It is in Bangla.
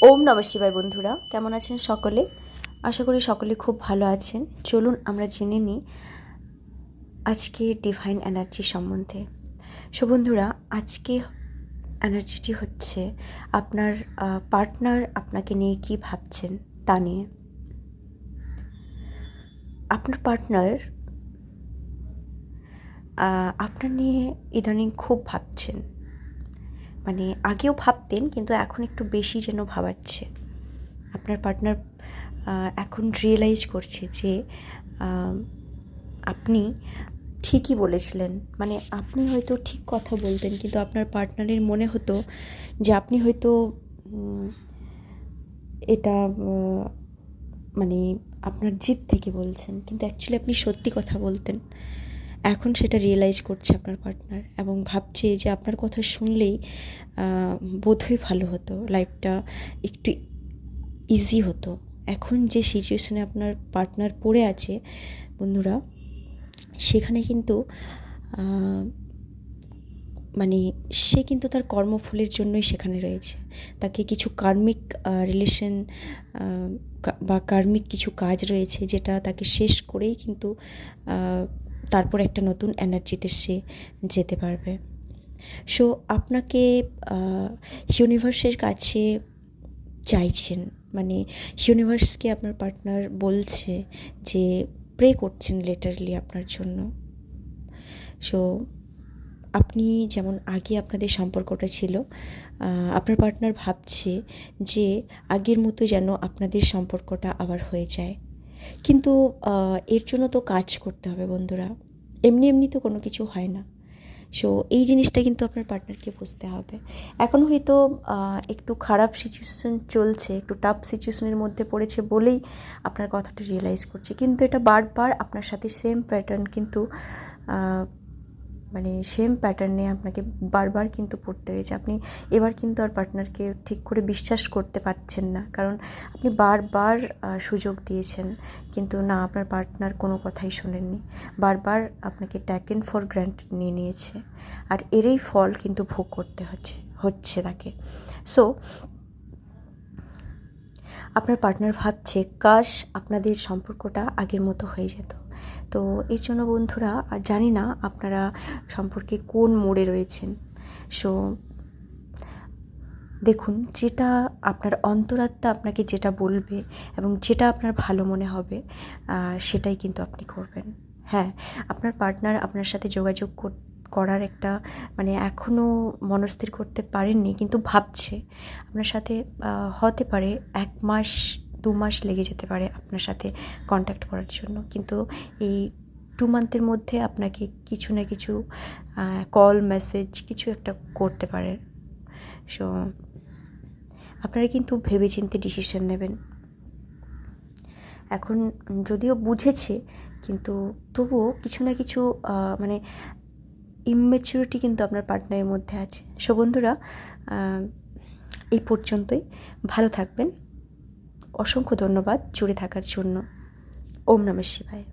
ওম নমঃ শিবায়। বন্ধুরা কেমন আছেন সকলে? আশা করি সকলে খুব ভালো আছেন। চলুন আমরা জেনে নিই আজকে ডিভাইন এনার্জি সম্বন্ধে। বন্ধুরা, আজকে এনার্জিটি হচ্ছে আপনার পার্টনার আপনাকে নিয়ে কী ভাবছেন তা নিয়ে। আপনার পার্টনার আপনার নিয়ে ইদানিং খুব ভাবছেন, মানে আগেও ভাবতেন কিন্তু এখন একটু বেশি যেন ভাবাচ্ছে। আপনার পার্টনার এখন রিয়েলাইজ করছে যে আপনি ঠিকই বলেছিলেন, মানে আপনি হয়তো ঠিক কথা বলতেন কিন্তু আপনার পার্টনারের মনে হতো যে আপনি হয়তো এটা মানে আপনার জিদ থেকে বলছেন, কিন্তু অ্যাকচুয়ালি আপনি সত্যি কথা বলতেন। এখন সেটা রিয়েলাইজ করছে আপনার পার্টনার এবং ভাবছে যে আপনার কথা শুনলেই বোধহয় ভালো হতো, লাইফটা একটু ইজি হতো। এখন যে সিচুয়েশনে আপনার পার্টনার পড়ে আছে বন্ধুরা, সেখানে কিন্তু মানে সে কিন্তু তার কর্মফলের জন্যই সেখানে রয়েছে। তাকে কিছু কার্মিক রিলেশন বা কার্মিক কিছু কাজ রয়েছে যেটা তাকে শেষ করেই কিন্তু তারপর একটা নতুন এনার্জিতে সে যেতে পারবে। সো আপনাকে ইউনিভার্সের কাছে চাইছেন, মানে ইউনিভার্সকে আপনার পার্টনার বলছে যে প্রে করছেন লিটারালি আপনার জন্য। সো আপনি যেমন আগে আপনাদের সম্পর্কটা ছিল, আপনার পার্টনার ভাবছে যে আগের মতো যেন আপনাদের সম্পর্কটা আবার হয়ে যায়। কিন্তু এর জন্য তো কাজ করতে হবে বন্ধুরা, এমনি এমনি তো কোনো কিছু হয় না। সো এই জিনিসটা কিন্তু আপনার পার্টনারকে বুঝতে হবে। এখন হয়তো একটু খারাপ সিচুয়েশন চলছে, একটু টাফ সিচুয়েশনের মধ্যে পড়েছে বলেই আপনার কথাটা রিয়েলাইজ করছে, কিন্তু এটা বারবার আপনার সাথে সেম প্যাটার্ন কিন্তু মানে সেম প্যাটার্নে আপনাকে বারবার কিন্তু পড়তে হয়েছে। আপনি এবার কিন্তু আর পার্টনারকে ঠিক করে বিশ্বাস করতে পারছেন না, কারণ আপনি বারবার সুযোগ দিয়েছেন কিন্তু না, আপনার পার্টনার কোনো কথাই শোনেননি, বারবার আপনাকে ট্যাকেন ফর গ্র্যান্টেড নিয়ে নিয়েছে, আর এরই ফল কিন্তু ভোগ করতে হচ্ছে তাকে। সো আপনার পার্টনার ভাবছে কাশ আপনাদের সম্পর্কটা আগের মতো হয়ে যেত। তো এর জন্য বন্ধুরা, জানি না আপনারা সম্পর্কে কোন মোড়ে রয়েছেন। সো দেখুন, যেটা আপনার অন্তরাত্মা আপনাকে যেটা বলবে এবং যেটা আপনার ভালো মনে হবে সেটাই কিন্তু আপনি করবেন। হ্যাঁ, আপনার পার্টনার আপনার সাথে যোগাযোগ করার একটা মানে এখনও মনস্থির করতে পারেননি, কিন্তু ভাবছে আপনার সাথে। হতে পারে 1 মাস 2 মাস লেগে যেতে পারে আপনার সাথে কন্ট্যাক্ট করার জন্য, কিন্তু এই 2 মান্থের মধ্যে আপনাকে কিছু না কিছু কল মেসেজ কিছু একটা করতে পারে। সো আপনারা কিন্তু ভেবেচিন্তে ডিসিশন নেবেন। এখন যদিও বুঝেছে, কিন্তু তবুও কিছু না কিছু মানে ইম্যাচুরিটি কিন্তু আপনার পার্টনারের মধ্যে আছে। সো বন্ধুরা, এই পর্যন্তই। ভালো থাকবেন। অসংখ্য ধন্যবাদ জুড়ে থাকার জন্য। ওম নমঃ শিবায়।